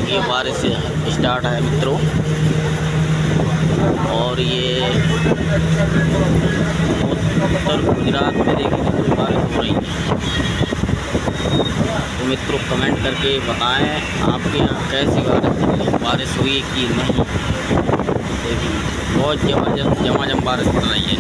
ये बारिश स्टार्ट है मित्रों, और ये उत्तर गुजरात में देखिए मित्रों बारिश हो रही है। तो मित्रों कमेंट करके बताएं आपके यहाँ कैसी बारिश हुई कि नहीं। देखिए बहुत ज़बरदस्त झमाझम बारिश पड़ रही है।